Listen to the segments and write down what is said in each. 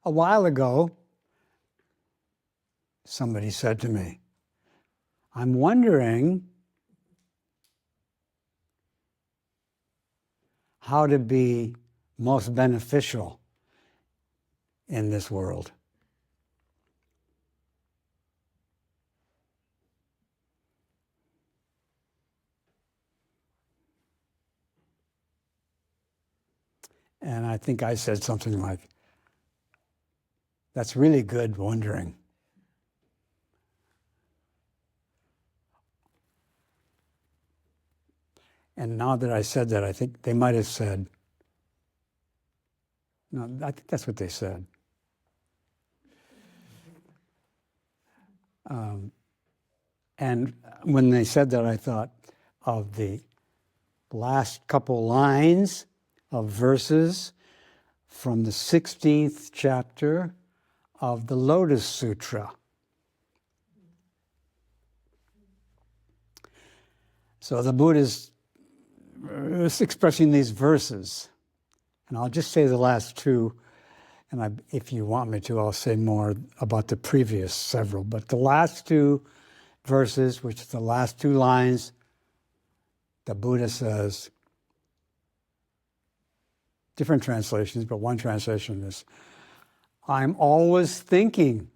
A while ago, somebody said to me, I'm wondering how to be most beneficial in this world. And I think I said something like, that's really good wondering. And now that I said that, I think they might have said, no, I think that's what they said. And when they said that, I thought of the last couple lines of verses from the 16th chapter of the Lotus Sutra. So the Buddha is expressing these verses, and I'll just say the last two, and if you want me to, I'll say more about the previous several, but the last two verses, which is the last two lines, the Buddha says, different translations, but one translation is, I'm always thinking.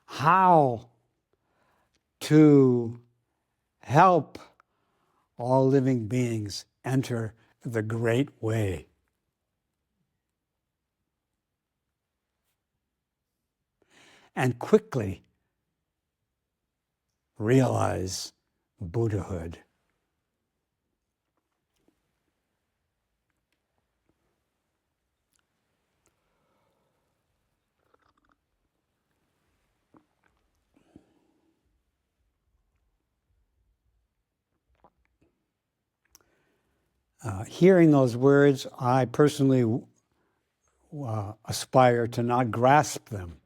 How to help all living beings enter the great way. And quickly realize Buddhahood. Hearing those words, I personally aspire to not grasp them.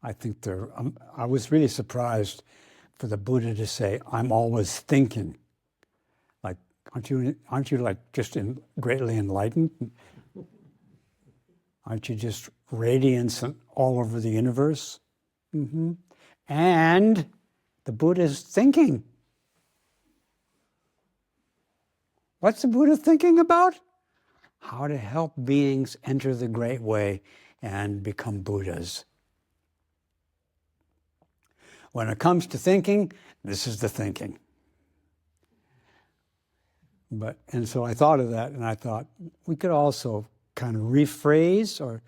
I think I was really surprised for the Buddha to say, I'm always thinking. Like, aren't you like just greatly enlightened? Aren't you just radiance all over the universe? Mm-hmm. And the Buddha is thinking. What's the Buddha thinking about? How to help beings enter the great way and become Buddhas. When it comes to thinking, this is the thinking. And so I thought of that, and I thought we could also kind of rephrase or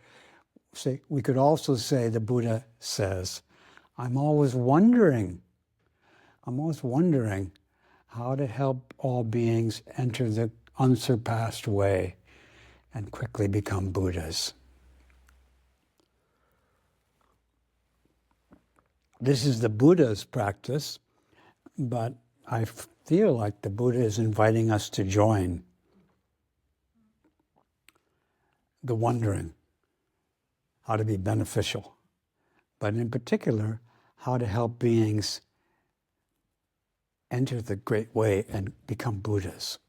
say, we could also say the Buddha says, I'm always wondering how to help all beings enter the unsurpassed way and quickly become Buddhas. This is the Buddha's practice, but I feel like the Buddha is inviting us to join the wondering, how to be beneficial, but in particular, how to help beings enter the great way and become Buddhas.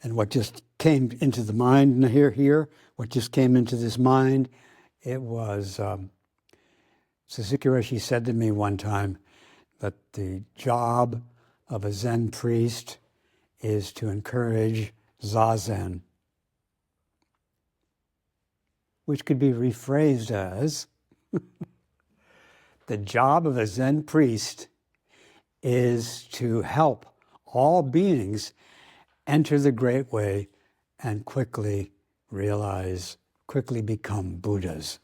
And what just came into the mind what just came into this mind, it was, Suzuki Roshi said to me one time that the job of a Zen priest is to encourage Zazen, which could be rephrased as, the job of a Zen priest is to help all beings enter the great way and quickly become Buddhas.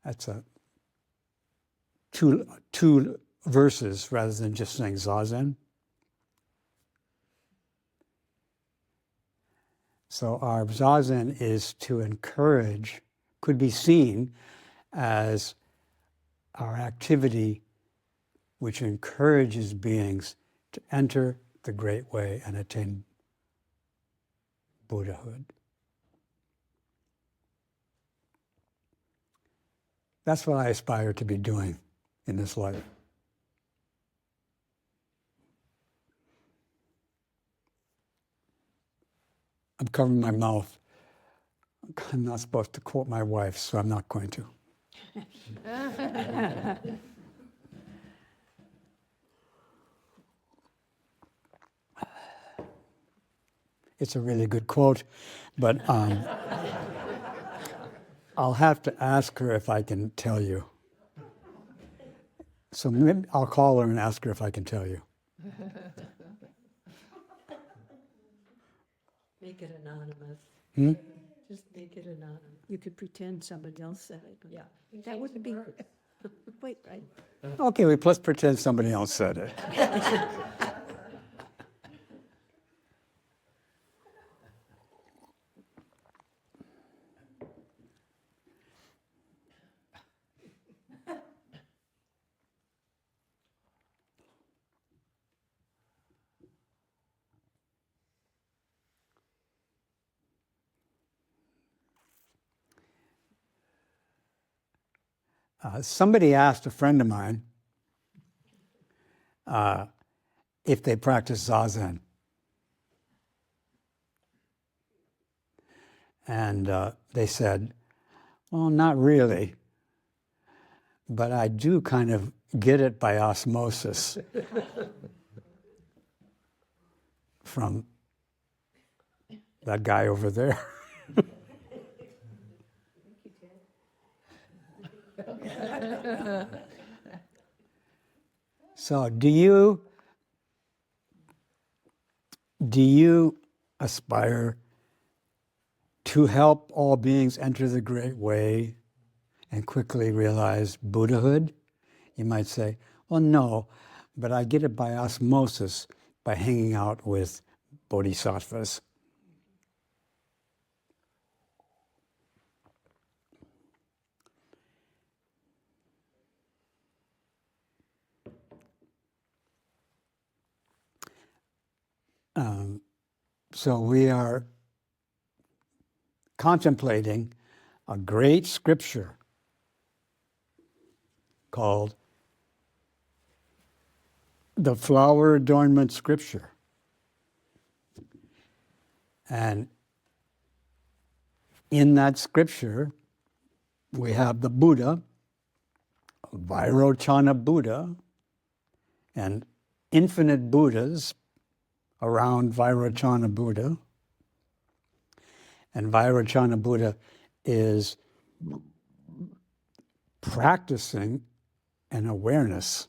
That's two verses rather than just saying Zazen. So our Zazen is to encourage, could be seen as our activity which encourages beings to enter the great way and attain Buddhahood. That's what I aspire to be doing in this life. I'm covering my mouth. I'm not supposed to quote my wife, so I'm not going to. It's a really good quote, but I'll have to ask her if I can tell you. So maybe I'll call her and ask her if I can tell you. Make it anonymous. Just make it anonymous. You could pretend somebody else said it. Yeah. That wouldn't be, wait, right? Okay, let's pretend somebody else said it. Somebody asked a friend of mine if they practice Zazen. And they said, well, not really, but I do kind of get it by osmosis from that guy over there. So do you aspire to help all beings enter the great way and quickly realize Buddhahood? You might say, well, no, but I get it by osmosis by hanging out with bodhisattvas. So we are contemplating a great scripture called the Flower Adornment Scripture. And in that scripture, we have the Buddha, Vairochana Buddha, and infinite Buddhas around Vairochana Buddha. And Vairochana Buddha is practicing an awareness,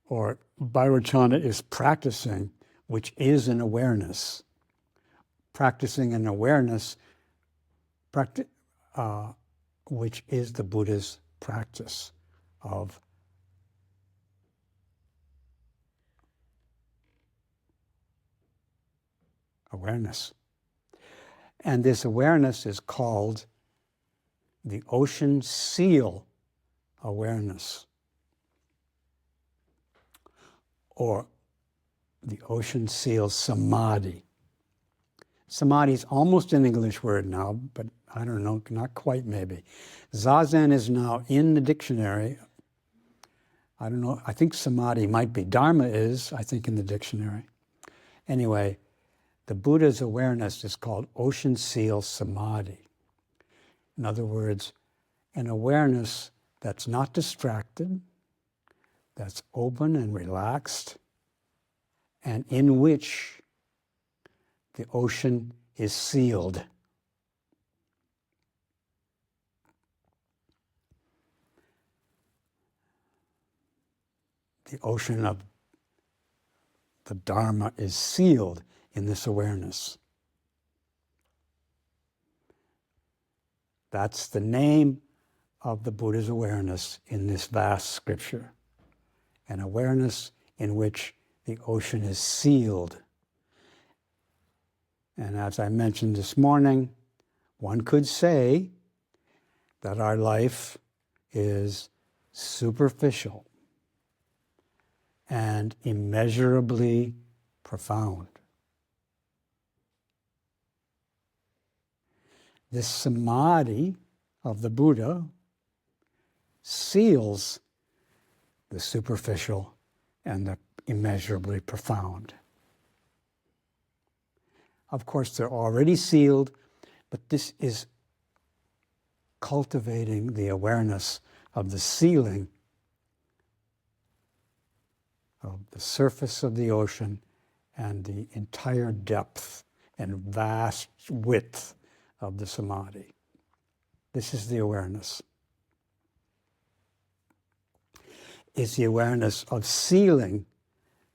or Vairochana is practicing, which is an awareness. Practicing an awareness, which is the Buddha's practice of awareness. And this awareness is called the ocean seal awareness, or the ocean seal samadhi. Samadhi is almost an English word now, but I don't know, not quite maybe. Zazen is now in the dictionary. I don't know, I think samadhi might be. Dharma is, I think, in the dictionary. Anyway, the Buddha's awareness is called ocean seal samadhi. In other words, an awareness that's not distracted, that's open and relaxed, and in which the ocean is sealed. The ocean of the Dharma is sealed in this awareness. That's the name of the Buddha's awareness in this vast scripture. An awareness in which the ocean is sealed. And as I mentioned this morning, one could say that our life is superficial. and immeasurably profound. This Samadhi of the Buddha seals the superficial and the immeasurably profound. Of course, they're already sealed, but this is cultivating the awareness of the sealing of the surface of the ocean and the entire depth and vast width of the Samadhi. This is the awareness. It's the awareness of sealing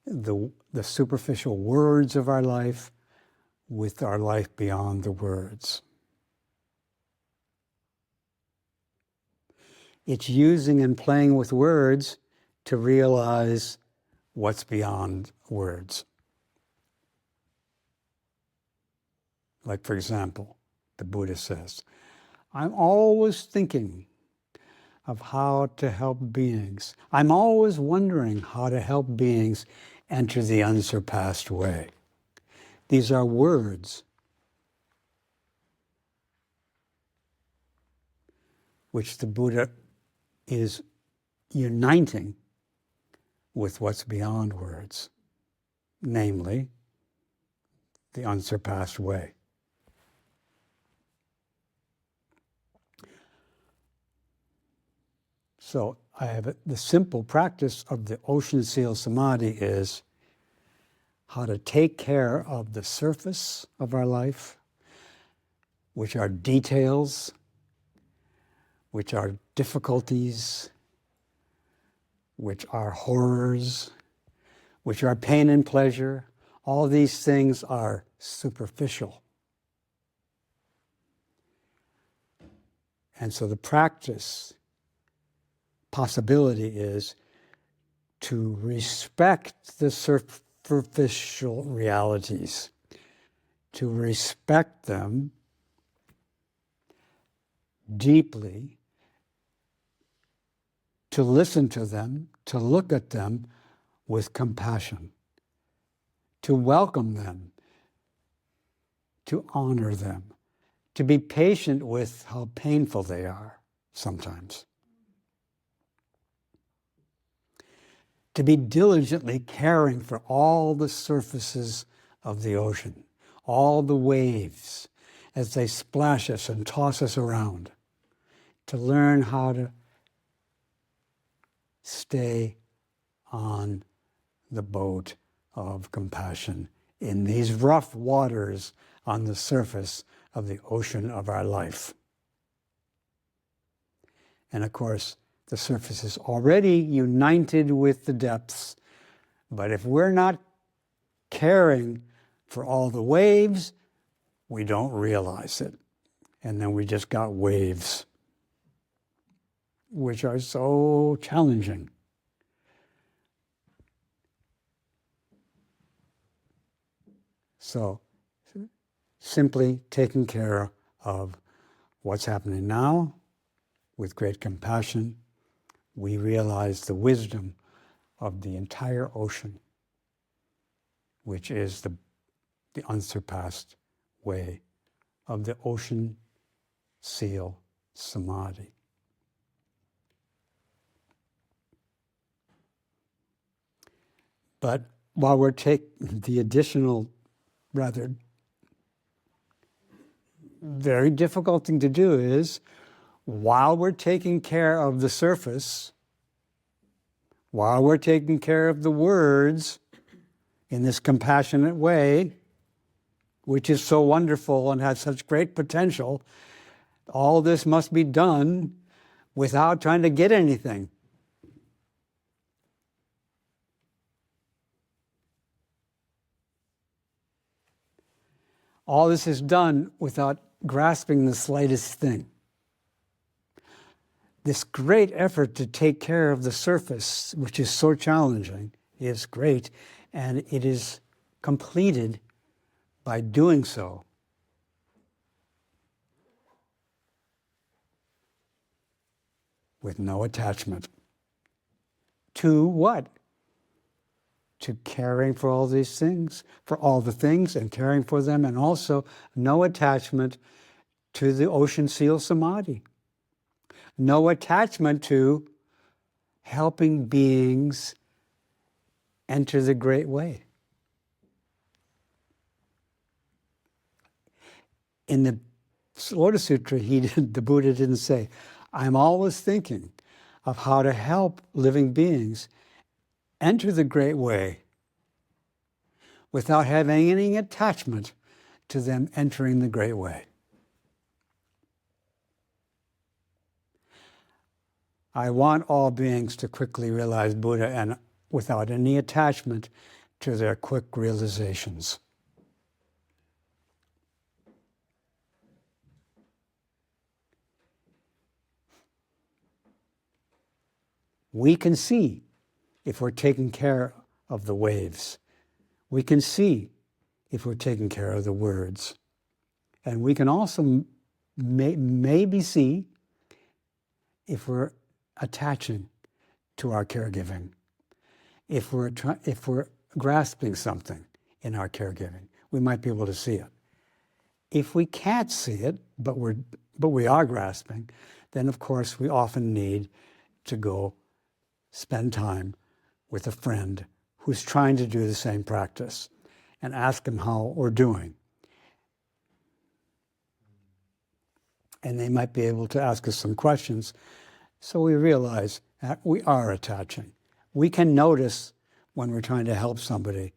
the superficial words of our life with our life beyond the words. It's using and playing with words to realize what's beyond words. Like, for example, the Buddha says, I'm always thinking of how to help beings. I'm always wondering how to help beings enter the unsurpassed way. These are words which the Buddha is uniting with what's beyond words, namely the unsurpassed way. So I have the simple practice of the ocean seal samadhi is how to take care of the surface of our life, which are details, which are difficulties, which are horrors, which are pain and pleasure. All these things are superficial. And so the practice possibility is to respect the superficial realities, to respect them deeply, to listen to them, to look at them with compassion, to welcome them, to honor them, to be patient with how painful they are sometimes, to be diligently caring for all the surfaces of the ocean, all the waves as they splash us and toss us around, to learn how to stay on the boat of compassion in these rough waters on the surface of the ocean of our life. And of course, the surface is already united with the depths, but if we're not caring for all the waves, we don't realize it. And then we just got waves, which are so challenging. So, simply taking care of what's happening now with great compassion, we realize the wisdom of the entire ocean, which is the unsurpassed way of the ocean seal samadhi. But while we're taking the additional, rather very difficult thing to do is, while we're taking care of the surface, while we're taking care of the words in this compassionate way, which is so wonderful and has such great potential, all this must be done without trying to get anything. All this is done without grasping the slightest thing. This great effort to take care of the surface, which is so challenging, is great, and it is completed by doing so with no attachment. To what? to caring for all these things, for all the things and caring for them, and also no attachment to the ocean seal Samadhi. No attachment to helping beings enter the great way. In the Lotus Sutra, the Buddha didn't say, I'm always thinking of how to help living beings enter the great way without having any attachment to them entering the great way. I want all beings to quickly realize Buddha and without any attachment to their quick realizations. We can see if we're taking care of the waves. We can see if we're taking care of the words. And we can also maybe see if we're attaching to our caregiving, if we're grasping something in our caregiving. We might be able to see it. If we can't see it, but we are grasping, then of course we often need to go spend time with a friend who's trying to do the same practice and ask them how we're doing. And they might be able to ask us some questions so we realize that we are attaching. We can notice when we're trying to help somebody.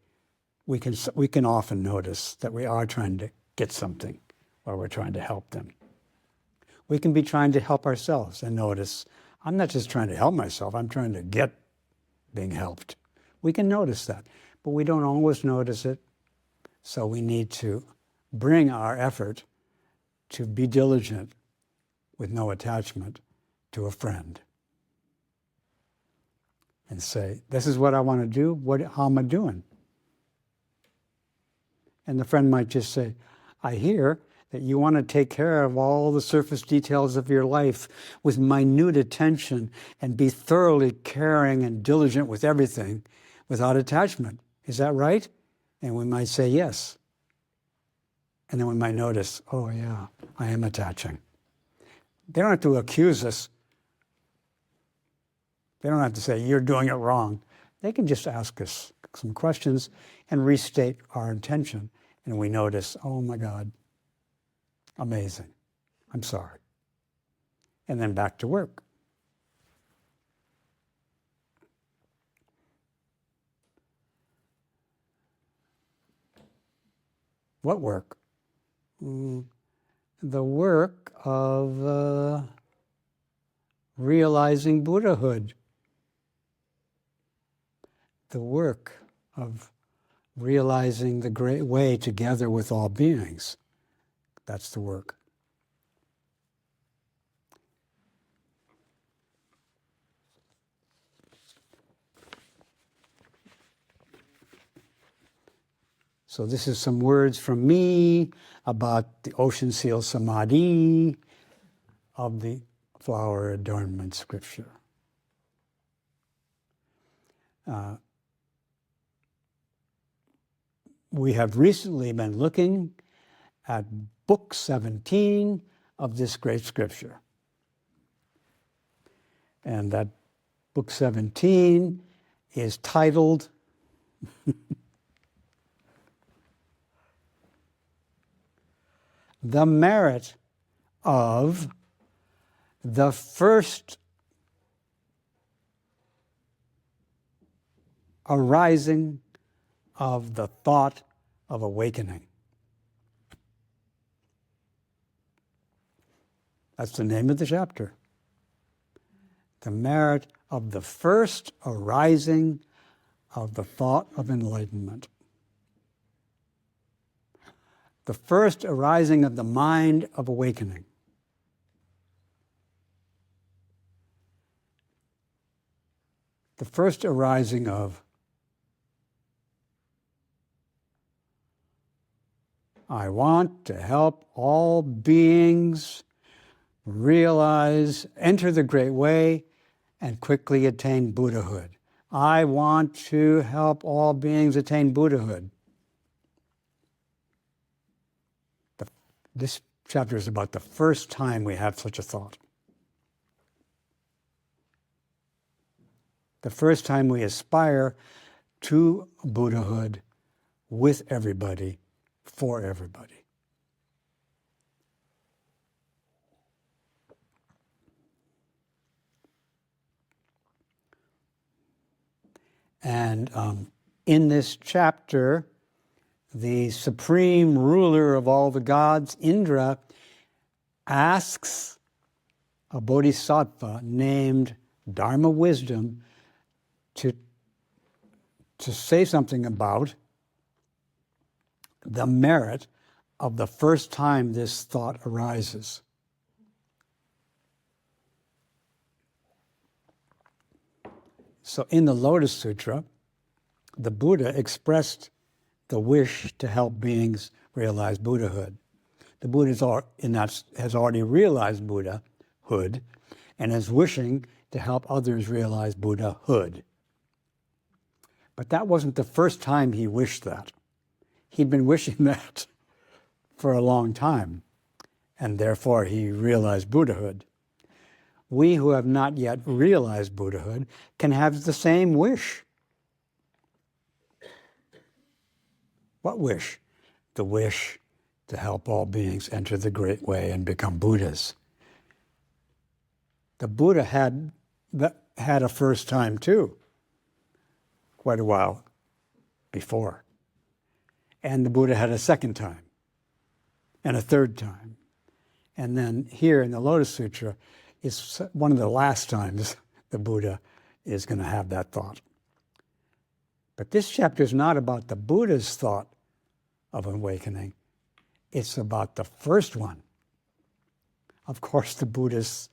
We can often notice that we are trying to get something or we're trying to help them. We can be trying to help ourselves and notice, I'm not just trying to help myself, I'm trying to get being helped. We can notice that, but we don't always notice it, so we need to bring our effort to be diligent with no attachment to a friend and say, this is what I want to do, how am I doing? And the friend might just say, I hear that you want to take care of all the surface details of your life with minute attention and be thoroughly caring and diligent with everything without attachment. Is that right? And we might say yes. And then we might notice, oh yeah, I am attaching. They don't have to accuse us. They don't have to say, you're doing it wrong. They can just ask us some questions and restate our intention. And we notice, oh my God, amazing. I'm sorry. And then back to work. What work? The work of realizing Buddhahood. The work of realizing the great way together with all beings. That's the work. So this is some words from me about the ocean seal Samadhi of the flower adornment scripture. We have recently been looking at Book 17 of this great scripture. And that Book 17 is titled The Merit of the First Arising of the Thought of Awakening. That's the name of the chapter. The merit of the first arising of the thought of enlightenment. The first arising of the mind of awakening. The first arising of I want to help all beings realize, enter the great way, and quickly attain Buddhahood. I want to help all beings attain Buddhahood. This chapter is about the first time we have such a thought. The first time we aspire to Buddhahood with everybody, for everybody. And in this chapter, the supreme ruler of all the gods, Indra, asks a bodhisattva named Dharma Wisdom to say something about the merit of the first time this thought arises. So in the Lotus Sutra, the Buddha expressed the wish to help beings realize Buddhahood. The Buddha has already realized Buddhahood and is wishing to help others realize Buddhahood. But that wasn't the first time he wished that. He'd been wishing that for a long time, and therefore he realized Buddhahood. We who have not yet realized Buddhahood can have the same wish. What wish? The wish to help all beings enter the Great Way and become Buddhas. The Buddha had a first time too, quite a while before. And the Buddha had a second time, and a third time. And then here in the Lotus Sutra, it's one of the last times the Buddha is going to have that thought. But this chapter is not about the Buddha's thought of awakening. It's about the first one. Of course, the Buddha's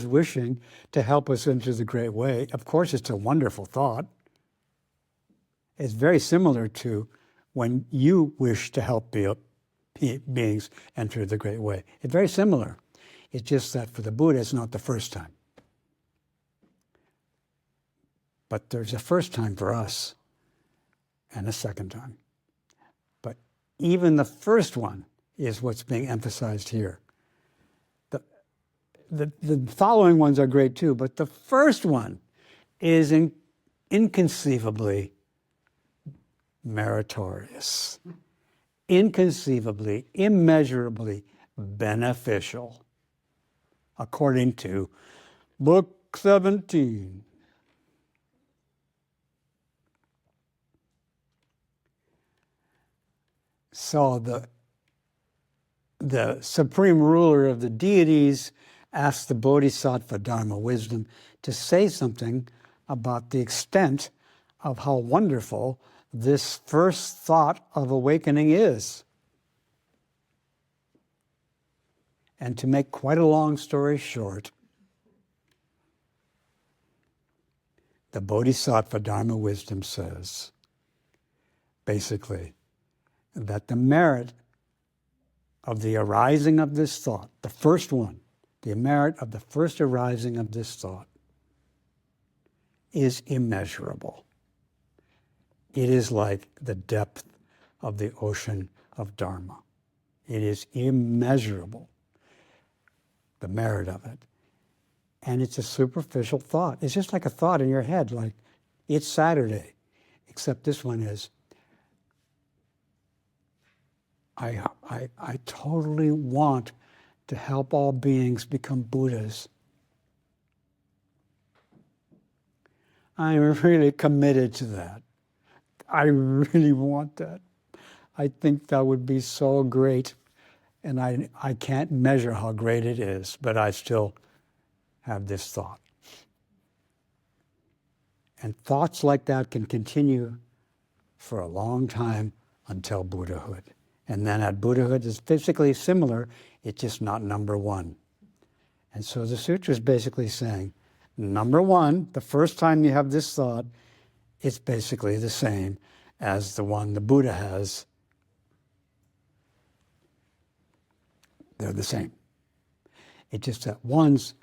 wishing to help us into the Great Way. Of course, it's a wonderful thought. It's very similar to when you wish to help beings enter the Great Way. It's very similar. It's just that for the Buddha, it's not the first time. But there's a first time for us and a second time. But even the first one is what's being emphasized here. The following ones are great too, but the first one is inconceivably meritorious, inconceivably, immeasurably beneficial, according to Book 17. So the supreme ruler of the deities asked the Bodhisattva Dharma Wisdom to say something about the extent of how wonderful this first thought of awakening is. And to make quite a long story short, the Bodhisattva Dharma Wisdom says, basically, that the merit of the arising of this thought, the first one, the merit of the first arising of this thought is immeasurable. It is like the depth of the ocean of Dharma. It is immeasurable, the merit of it. And it's a superficial thought. It's just like a thought in your head, like, it's Saturday, except this one is, I totally want to help all beings become Buddhas. I'm really committed to that. I really want that. I think that would be so great. And I can't measure how great it is, but I still have this thought. And thoughts like that can continue for a long time until Buddhahood. And then at Buddhahood is physically similar, it's just not number one. And so the sutra is basically saying, number one, the first time you have this thought, it's basically the same as the one the Buddha has. They're the same. It's just that one's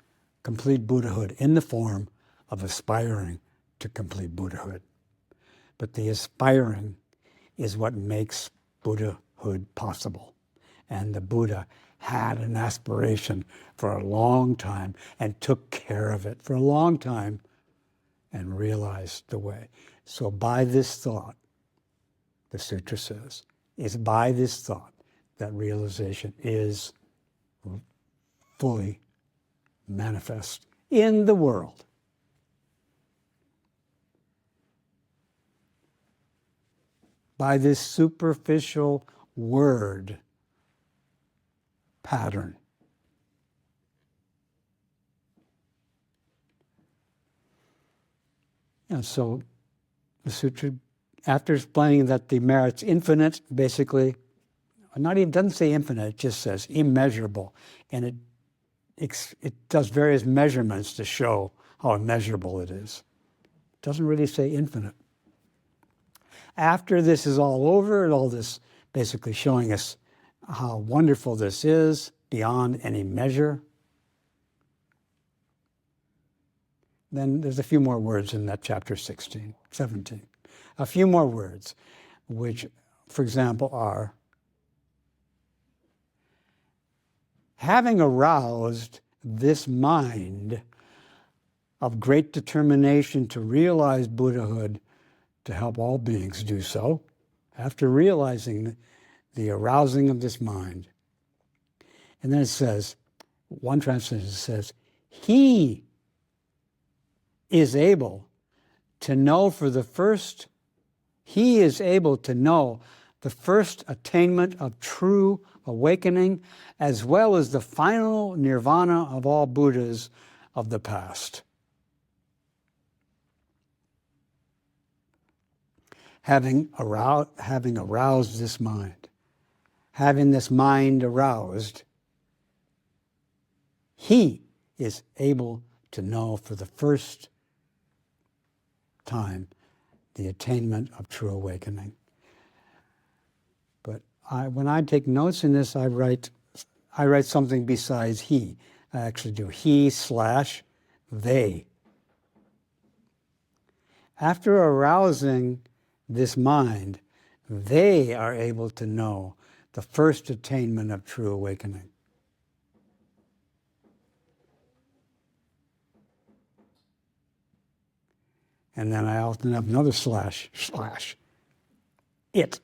complete Buddhahood in the form of aspiring to complete Buddhahood. But the aspiring is what makes Buddhahood possible. And the Buddha had an aspiration for a long time and took care of it for a long time and realized the way. So by this thought, the sutra says, is by this thought that realization is fully manifest in the world. By this superficial word pattern. And so the sutra, after explaining that the merit's infinite, basically, not even doesn't say infinite, it just says immeasurable. And it does various measurements to show how immeasurable it is. It doesn't really say infinite. After this is all over, and all this basically showing us how wonderful this is beyond any measure, then there's a few more words in that chapter 17. A few more words, which, for example, are, having aroused this mind of great determination to realize Buddhahood, to help all beings do so, after realizing the arousing of this mind. And then it says, one translation says, he is able to know he is able to know the first attainment of true awakening, as well as the final nirvana of all Buddhas of the past. Having aroused this mind, having this mind aroused, he is able to know for the first time the attainment of true awakening. But when I take notes in this, I write something besides he. I actually do he/they. After arousing this mind, they are able to know the first attainment of true awakening. And then I often have another slash. It.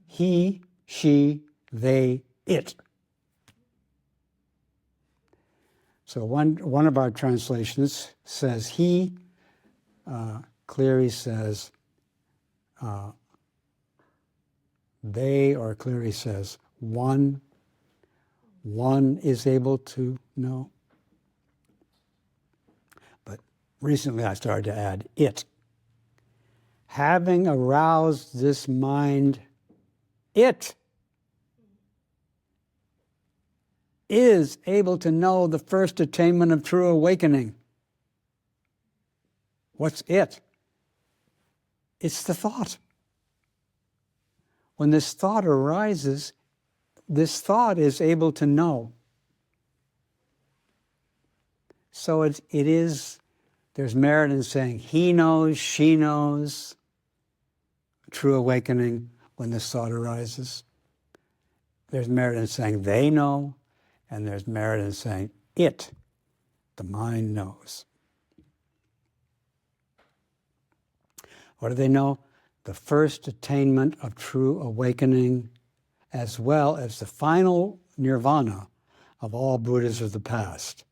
He, she, they, it. So one of our translations says he, Cleary says they, or Cleary says one is able to know. But recently I started to add it. Having aroused this mind, it is able to know the first attainment of true awakening. What's it? It's the thought. When this thought arises, this thought is able to know. So there's merit in saying he knows, she knows true awakening when this thought arises. There's merit in saying they know, and there's merit in saying it, the mind, knows. What do they know? The first attainment of true awakening, as well as the final nirvana of all Buddhas of the past.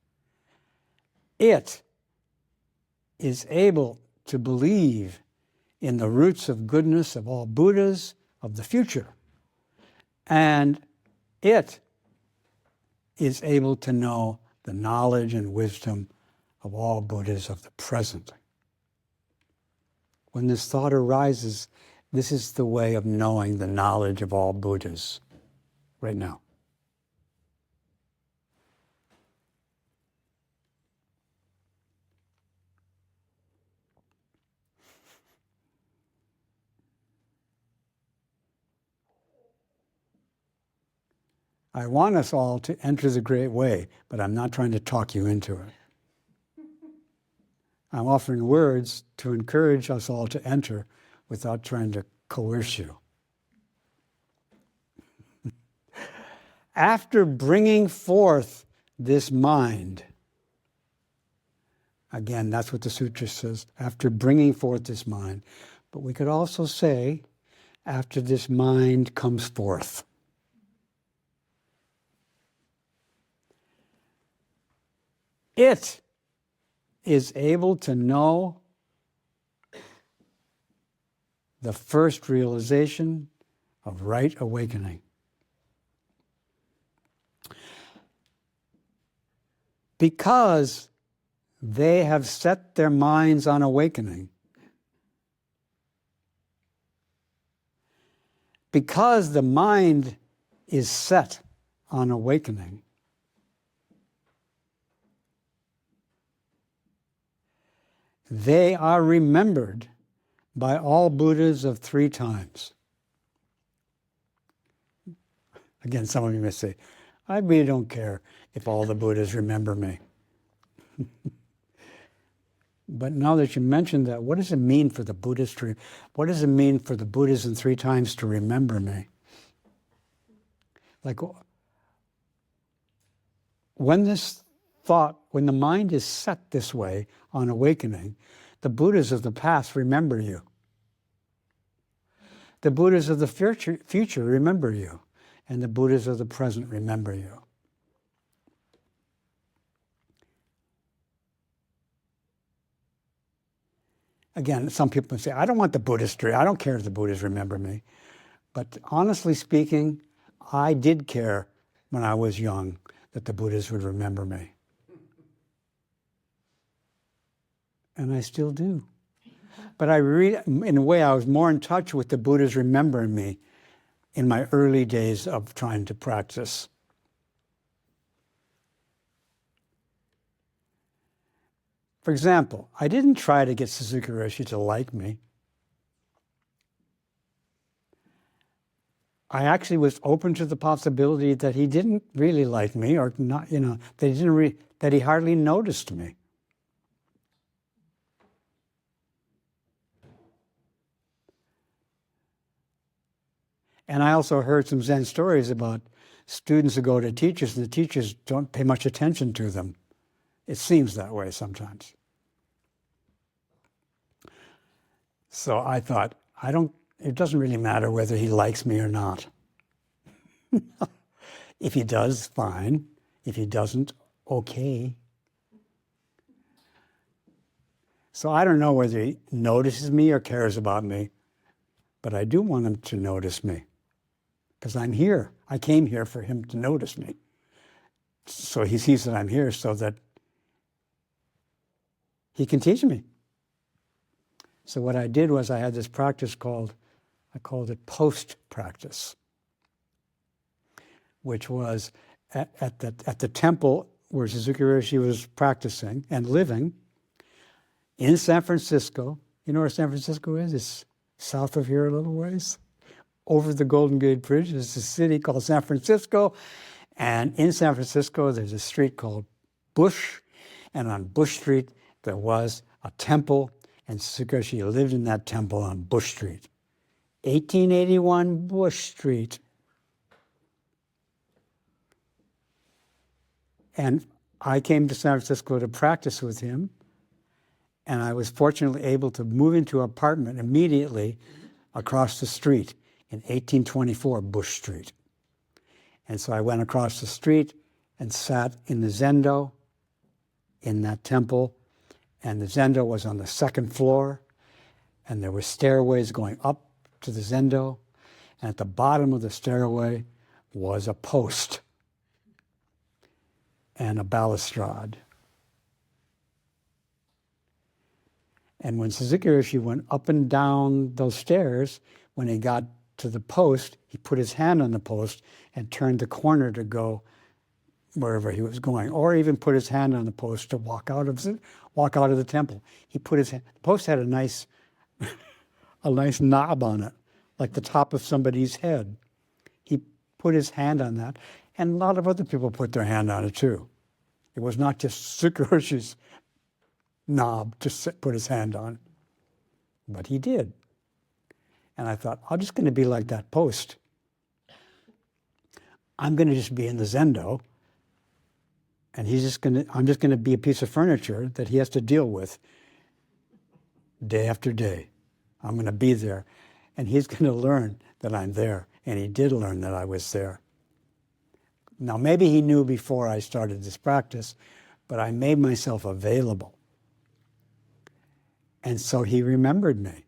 It is able to believe in the roots of goodness of all Buddhas of the future. And it is able to know the knowledge and wisdom of all Buddhas of the present. When this thought arises, this is the way of knowing the knowledge of all Buddhas right now. I want us all to enter the Great Way, but I'm not trying to talk you into it. I'm offering words to encourage us all to enter without trying to coerce you. After bringing forth this mind, again, that's what the sutra says, after bringing forth this mind. But we could also say, after this mind comes forth. It is able to know the first realization of right awakening. Because they have set their minds on awakening. Because the mind is set on awakening, they are remembered by all Buddhas of 3 times. Again, some of you may say, I really don't care if all the Buddhas remember me. But now that you mentioned that, what does it mean for the Buddhists what does it mean for the Buddhas in 3 times to remember me? Like, when the mind is set this way on awakening, the Buddhas of the past remember you. The Buddhas of the future remember you. And the Buddhas of the present remember you. Again, some people say, I don't want the Buddhists I don't care if the Buddhists remember me. But honestly speaking, I did care when I was young that the Buddhists would remember me. And I still do. But in a way, I was more in touch with the Buddhas remembering me in my early days of trying to practice. For example, I didn't try to get Suzuki Roshi to like me. I actually was open to the possibility that he didn't really like me, or not, that he hardly noticed me. And I also heard some Zen stories about students who go to teachers, and the teachers don't pay much attention to them. It seems that way sometimes. So I thought, it doesn't really matter whether he likes me or not. If he does, fine. If he doesn't, okay. So I don't know whether he notices me or cares about me, but I do want him to notice me. Because I'm here. I came here for him to notice me. So he sees that I'm here so that he can teach me. So what I did was I had this practice I called it post-practice, which was at the temple where Suzuki Roshi was practicing and living in San Francisco. You know where San Francisco is? It's south of here a little ways. Over the Golden Gate Bridge, there's a city called San Francisco. And in San Francisco, there's a street called Bush. And on Bush Street, there was a temple. And Suzuki Roshi lived in that temple on Bush Street. 1881 Bush Street. And I came to San Francisco to practice with him. And I was fortunately able to move into an apartment immediately across the street in 1824 Bush Street. And so I went across the street and sat in the zendo in that temple. And the zendo was on the 2nd floor. And there were stairways going up to the zendo. And at the bottom of the stairway was a post and a balustrade. And when Suzuki Roshi went up and down those stairs, when he got to the post, he put his hand on the post and turned the corner to go wherever he was going, or even put his hand on the post to walk out of the temple. He put his hand, the post had a nice knob on it, like the top of somebody's head. He put his hand on that, and a lot of other people put their hand on it too. It was not just Suzuki Roshi's knob to put his hand on. But he did. And I thought, I'm just going to be like that post. I'm going to just be in the zendo, and I'm just going to be a piece of furniture that he has to deal with day after day. I'm going to be there, and he's going to learn that I'm there. And he did learn that I was there. Now, maybe he knew before I started this practice, but I made myself available. And so he remembered me.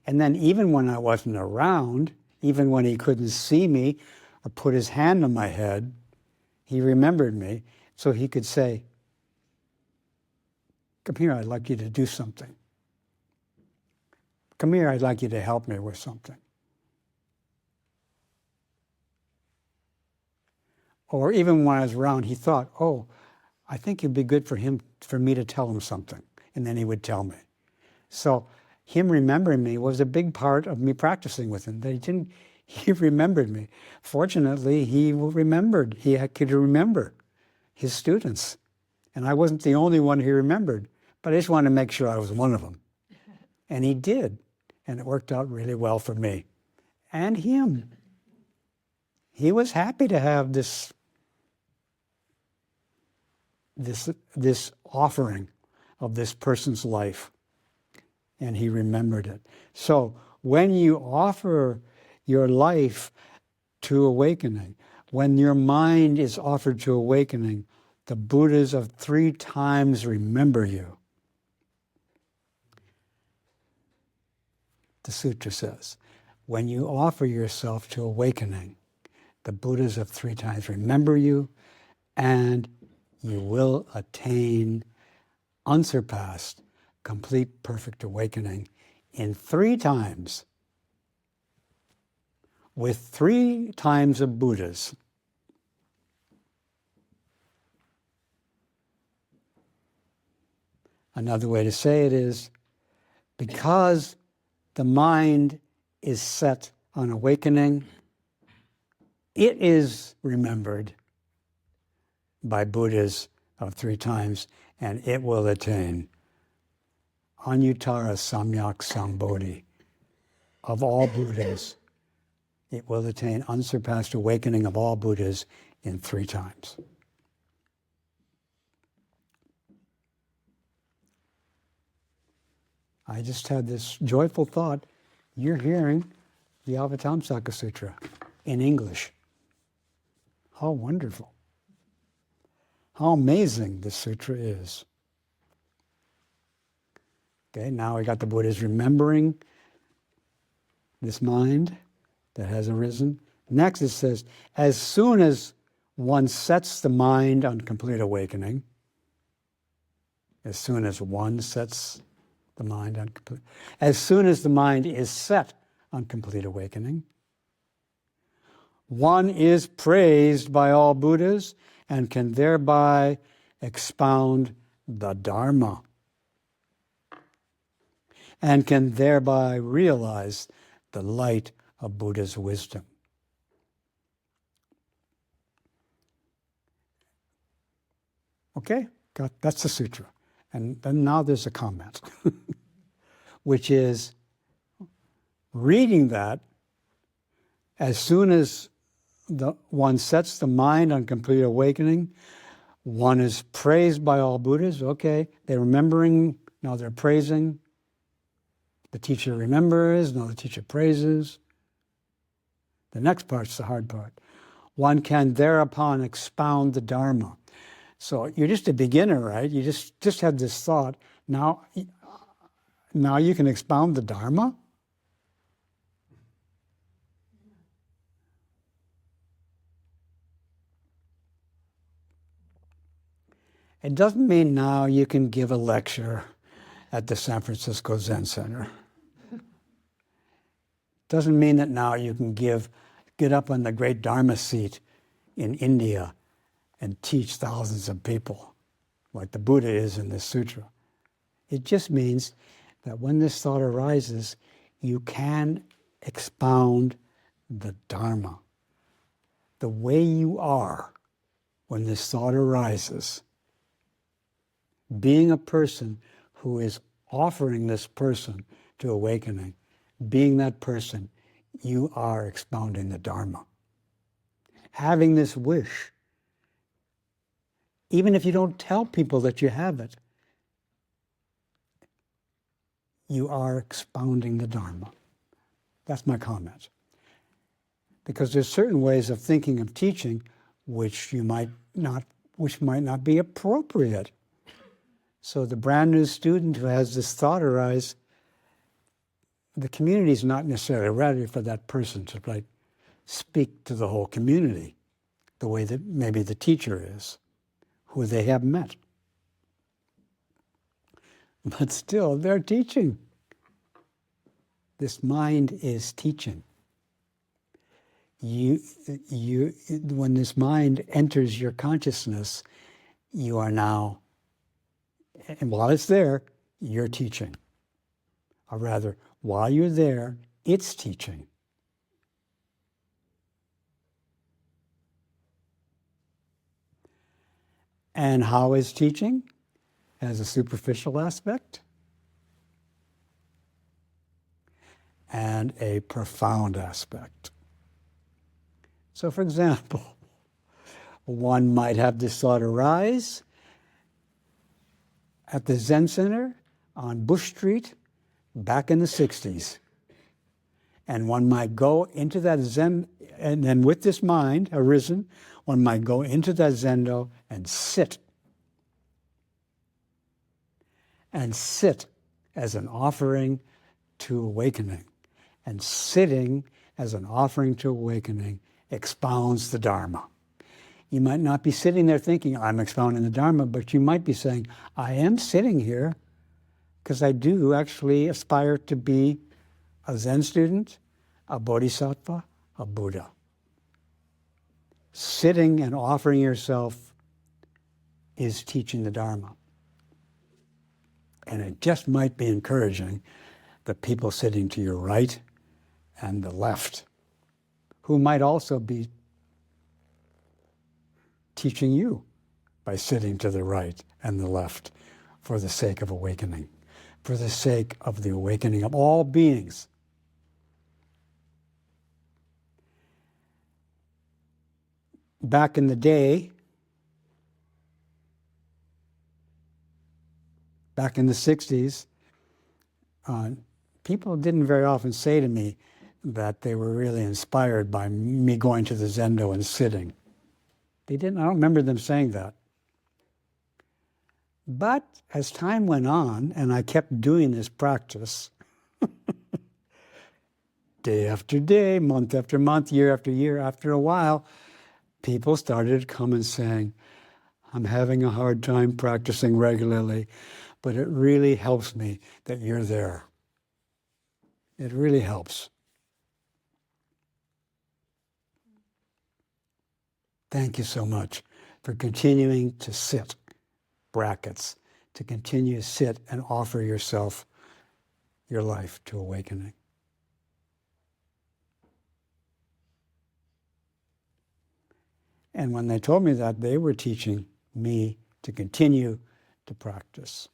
And then even when I wasn't around, even when he couldn't see me or put his hand on my head, he remembered me so he could say, come here, I'd like you to do something. Come here, I'd like you to help me with something. Or even when I was around, he thought, oh, I think it'd be good for me to tell him something. And then he would tell me. So him remembering me was a big part of me practicing with him. He remembered me. Fortunately, he remembered. He could remember his students. And I wasn't the only one he remembered, but I just wanted to make sure I was one of them. And he did. And it worked out really well for me. And him. He was happy to have this offering of this person's life. And he remembered it. So when you offer your life to awakening, when your mind is offered to awakening, the Buddhas of 3 times remember you. The sutra says, when you offer yourself to awakening, the Buddhas of 3 times remember you, and you will attain unsurpassed, complete, perfect awakening in 3 times, with 3 times of Buddhas. Another way to say it is, because the mind is set on awakening, it is remembered by Buddhas of 3 times, and it will attain Anuttara Samyak Sambodhi. Of all Buddhas, it will attain unsurpassed awakening of all Buddhas in 3 times. I just had this joyful thought. You're hearing the Avatamsaka Sutra in English. How wonderful. How amazing this sutra is. Okay, now we got the Buddhas remembering this mind that has arisen. Next it says, as soon as one sets the mind on complete awakening, as soon as one sets the mind on complete, as soon as the mind is set on complete awakening, one is praised by all Buddhas and can thereby expound the Dharma and can thereby realize the light of Buddha's wisdom. Okay, that's the sutra. And then now there's a comment, which is reading that as soon as one sets the mind on complete awakening, one is praised by all Buddhas. Okay, they're remembering, now they're praising. The teacher remembers, now the teacher praises. The next part's the hard part. One can thereupon expound the Dharma. So you're just a beginner, right? You just had this thought. Now you can expound the Dharma? It doesn't mean now you can give a lecture at the San Francisco Zen Center. It doesn't mean that now you can get up on the great Dharma seat in India and teach thousands of people like the Buddha is in this sutra. It just means that when this thought arises, you can expound the Dharma. The way you are when this thought arises, being a person who is offering this person to awakening, being that person, you are expounding the Dharma. Having this wish, even if you don't tell people that you have it, you are expounding the Dharma. That's my comment. Because there's certain ways of thinking of teaching which might not be appropriate. So the brand new student who has this thought arise, the community is not necessarily ready for that person to speak to the whole community the way that maybe the teacher is, who they have met. But still, they're teaching. This mind is teaching. When this mind enters your consciousness, you are now, and while it's there, you're teaching. Or rather, while you're there, it's teaching. And how is teaching? As a superficial aspect and a profound aspect. So, for example, one might have this thought arise at the Zen Center on Bush Street back in the 60s. And one might go into that Zen, and then with this mind arisen, one might go into that Zendo and sit. And sit as an offering to awakening. And sitting as an offering to awakening expounds the Dharma. You might not be sitting there thinking, I'm expounding the Dharma, but you might be saying, I am sitting here because I do actually aspire to be a Zen student, a Bodhisattva, a Buddha. Sitting and offering yourself is teaching the Dharma. And it just might be encouraging the people sitting to your right and the left, who might also be teaching you by sitting to the right and the left for the sake of awakening, for the sake of the awakening of all beings. Back in the day, back in the 60s, people didn't very often say to me that they were really inspired by me going to the Zendo and sitting. They didn't. I don't remember them saying that. But as time went on, and I kept doing this practice, day after day, month after month, year after year, after a while, people started to come and saying, I'm having a hard time practicing regularly, but it really helps me that you're there. It really helps. Thank you so much for continuing to sit, brackets, to continue to sit and offer yourself, your life to awakening. And when they told me that, they were teaching me to continue to practice.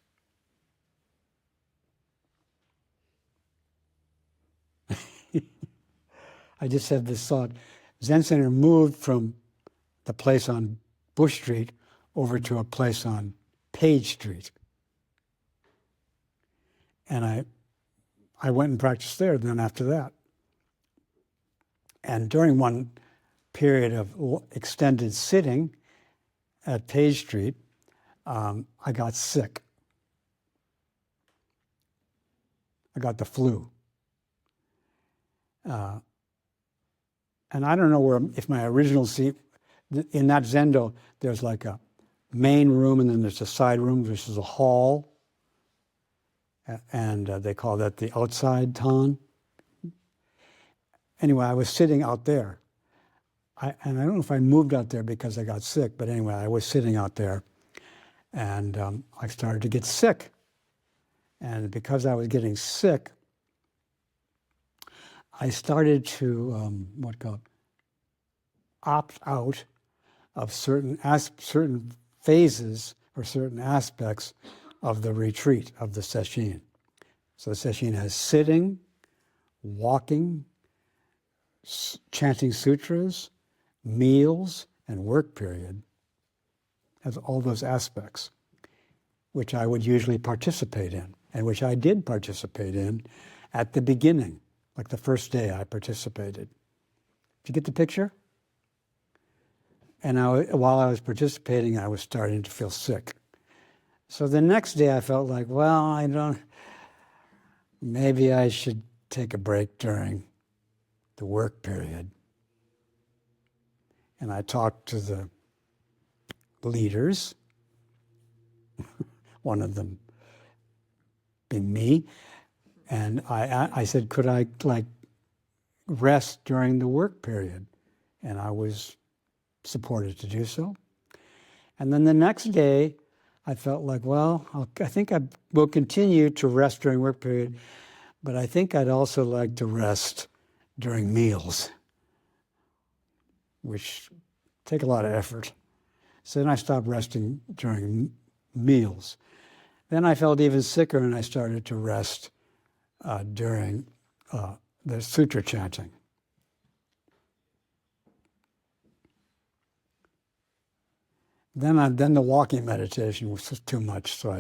I just had this thought. Zen Center moved from the place on Bush Street over to a place on Page Street. And I went and practiced there then after that. And during one period of extended sitting at Page Street, I got sick. I got the flu. And I don't know if my original seat, in that Zendo, there's like a main room and then there's a side room, which is a hall. And they call that the outside tan. Anyway, I was sitting out there. And I don't know if I moved out there because I got sick, but anyway, I was sitting out there. And I started to get sick. And because I was getting sick, I started to opt out of certain phases or certain aspects of the retreat, of the sesshin. So the sesshin has sitting, walking, chanting sutras, meals, and work period. Has all those aspects, which I would usually participate in, and which I did participate in at the beginning, like the first day I participated. Did you get the picture? And while I was participating, I was starting to feel sick. So the next day I felt like, well, maybe I should take a break during the work period. And I talked to the leaders, one of them being me, and I said, could I rest during the work period? And I was supported to do so. And then the next day, I felt like, well, I think I will continue to rest during work period, but I think I'd also like to rest during meals, which take a lot of effort. So then I stopped resting during meals. Then I felt even sicker, and I started to rest during the sutra chanting. Then the walking meditation was just too much, so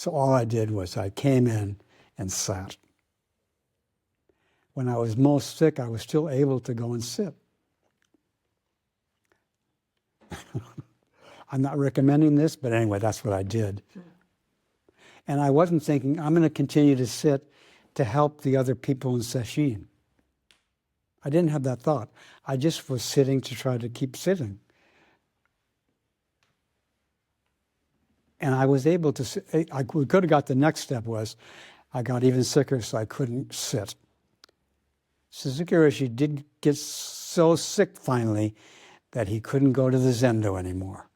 all I did was I came in and sat. When I was most sick, I was still able to go and sit. I'm not recommending this, but anyway, that's what I did. And I wasn't thinking, I'm going to continue to sit to help the other people in sesshin. I didn't have that thought. I just was sitting to try to keep sitting. And I was able to sit. I could have got the next step was, I got even sicker, so I couldn't sit. Suzuki Roshi did get so sick finally that he couldn't go to the zendo anymore.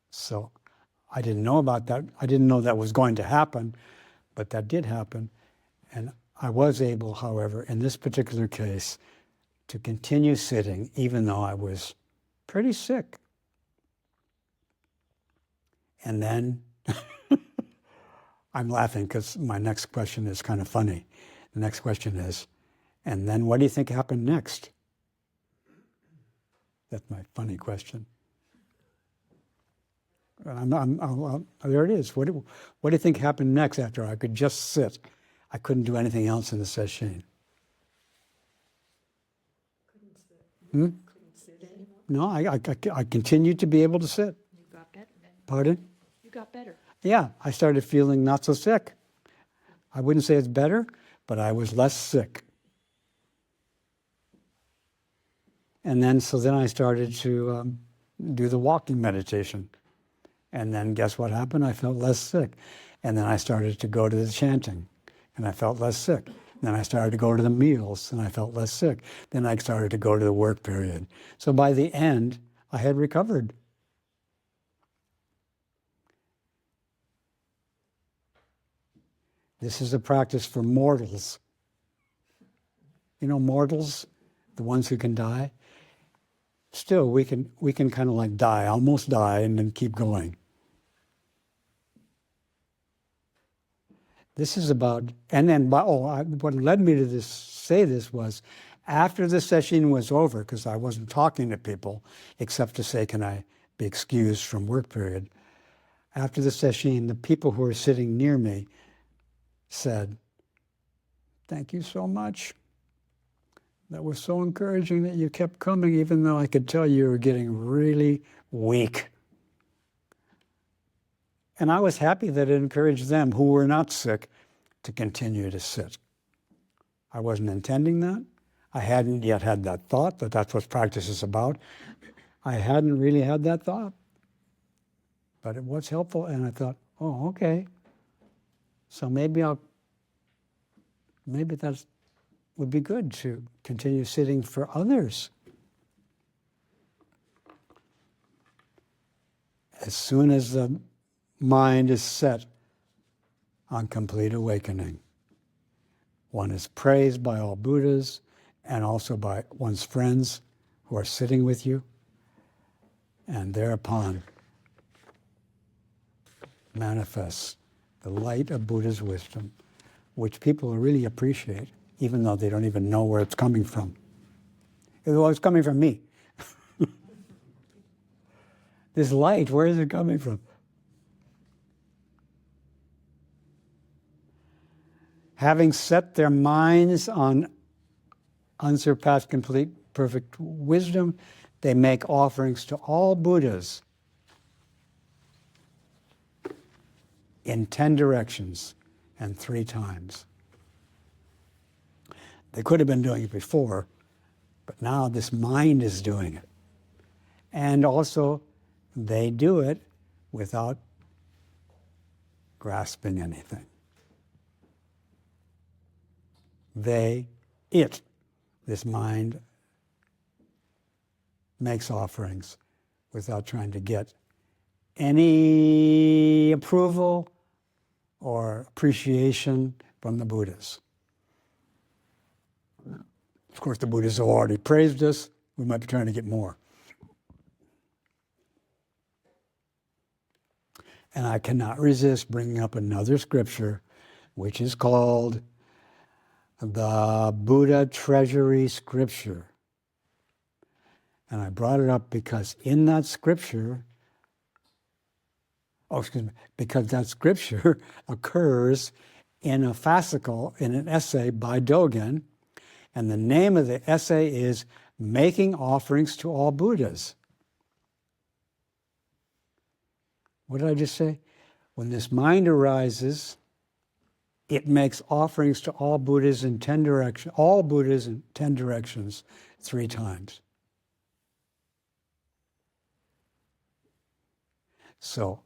So I didn't know about that. I didn't know that was going to happen, but that did happen. And I was able, however, in this particular case, to continue sitting even though I was pretty sick. And then, I'm laughing because my next question is kind of funny. The next question is, and then what do you think happened next? That's my funny question. There it is. What do you think happened next after I could just sit? I couldn't do anything else in the sesshin. Couldn't sit. Hmm? Couldn't sit anymore. No, I continued to be able to sit. You got better. Pardon? You got better. Yeah, I started feeling not so sick. I wouldn't say it's better, but I was less sick. And then I started to do the walking meditation. And then guess what happened? I felt less sick. And then I started to go to the chanting, and I felt less sick. Then I started to go to the meals, and I felt less sick. Then I started to go to the work period. So by the end, I had recovered. This is a practice for mortals. You know, mortals, the ones who can die. Still, we can kind of like die, almost die, and then keep going. This is about, and then, what led me to say this was, after the session was over, because I wasn't talking to people, except to say, can I be excused from work period? After the session, the people who were sitting near me said, thank you so much. That was so encouraging that you kept coming, even though I could tell you were getting really weak. And I was happy that it encouraged them, who were not sick, to continue to sit. I wasn't intending that. I hadn't yet had that thought, that that's what practice is about. I hadn't really had that thought. But it was helpful, and I thought, oh, okay. So maybe that would be good to continue sitting for others. As soon as the mind is set on complete awakening, one is praised by all Buddhas and also by one's friends who are sitting with you, and thereupon manifests the light of Buddha's wisdom, which people really appreciate, even though they don't even know where it's coming from. Well, it's coming from me. This light, where is it coming from? Having set their minds on unsurpassed, complete, perfect wisdom, they make offerings to all Buddhas in 10 directions and 3 times. They could have been doing it before, but now this mind is doing it. And also, they do it without grasping anything. This mind makes offerings without trying to get any approval or appreciation from the Buddhas. Of course, the Buddhas have already praised us. We might be trying to get more. And I cannot resist bringing up another scripture, which is called the Buddha Treasury Scripture. And I brought it up because in that scripture, because that scripture occurs in a fascicle, in an essay by Dogen, and the name of the essay is Making Offerings to All Buddhas. What did I just say? When this mind arises, it makes offerings to all Buddhas in 10 directions, all Buddhas in 10 directions 3 times. So,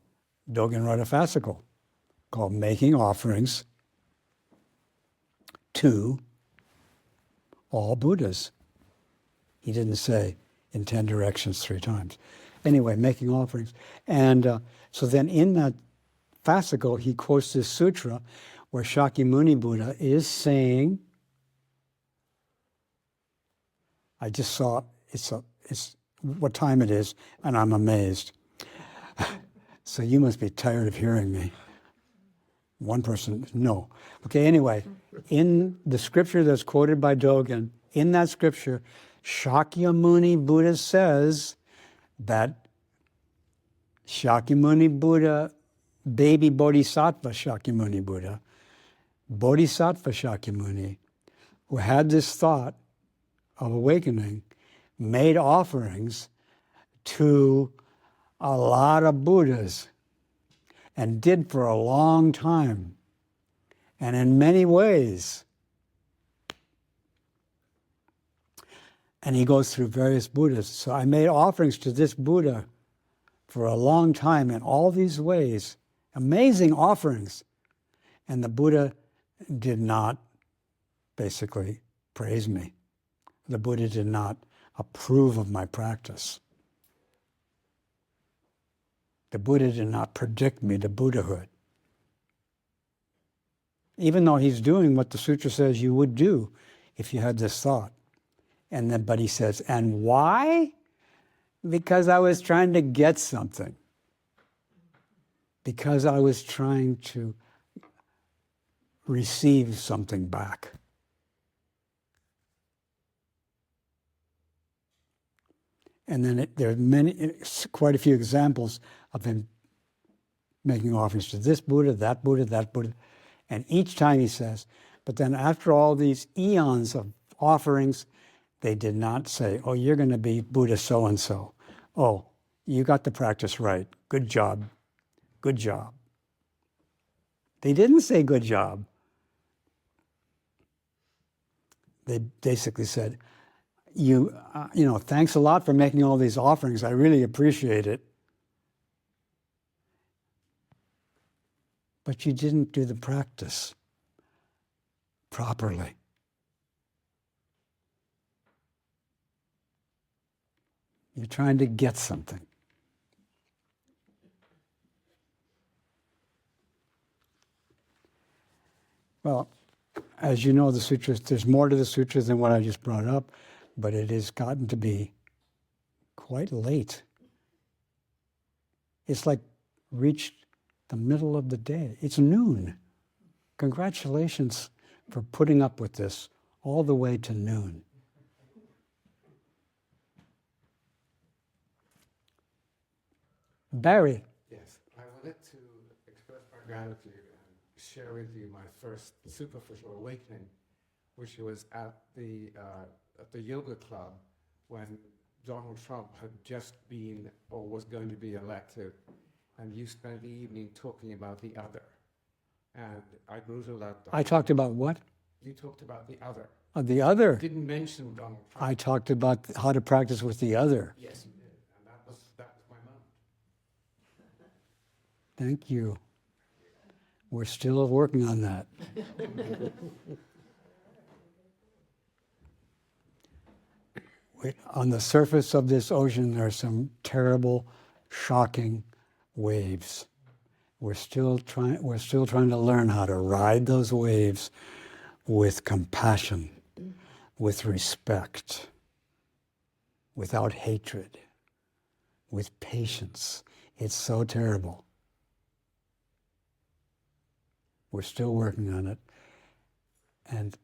Dogen wrote a fascicle called Making Offerings to All Buddhas. He didn't say in 10 directions 3 times. Anyway, making offerings. And so then in that fascicle, he quotes this sutra where Shakyamuni Buddha is saying, I just saw, it's what time it is, and I'm amazed. So you must be tired of hearing me. One person, no. Okay, anyway, in the scripture that's quoted by Dogen, in that scripture, Shakyamuni Buddha says that Shakyamuni Buddha, baby Bodhisattva Shakyamuni Buddha, Bodhisattva Shakyamuni, who had this thought of awakening, made offerings to a lot of Buddhas and did for a long time and in many ways. And he goes through various Buddhas. So I made offerings to this Buddha for a long time in all these ways, amazing offerings. And the Buddha did not basically praise me. The Buddha did not approve of my practice. The Buddha did not predict me to Buddhahood. Even though he's doing what the sutra says you would do if you had this thought. And then, but he says, and why? Because I was trying to get something. Because I was trying to receive something back. And then there are quite a few examples of him making offerings to this Buddha, that Buddha, that Buddha. And each time he says, but then after all these eons of offerings, they did not say, oh, you're going to be Buddha so-and-so. Oh, you got the practice right. Good job. Good job. They didn't say good job. They basically said, you know, thanks a lot for making all these offerings. I really appreciate it. But you didn't do the practice properly. You're trying to get something. Well, as you know, the sutras, there's more to the sutras than what I just brought up, but it has gotten to be quite late. It's like reached the middle of the day. It's noon. Congratulations for putting up with this all the way to noon. Barry. Yes, I wanted to express my gratitude and share with you my first superficial awakening, which was at the yoga club when Donald Trump had just been or was going to be elected, and you spent the evening talking about the other. And I grew to love that. I talked about what? You talked about the other. The other. Didn't mention Donald Trump. I talked about how to practice with the other. Yes, you did, and that was my moment. Thank you. We're still working on that. On the surface of this ocean, there are some terrible, shocking waves. We're still trying to learn how to ride those waves with compassion, with respect, without hatred, with patience. It's so terrible. We're still working on it. And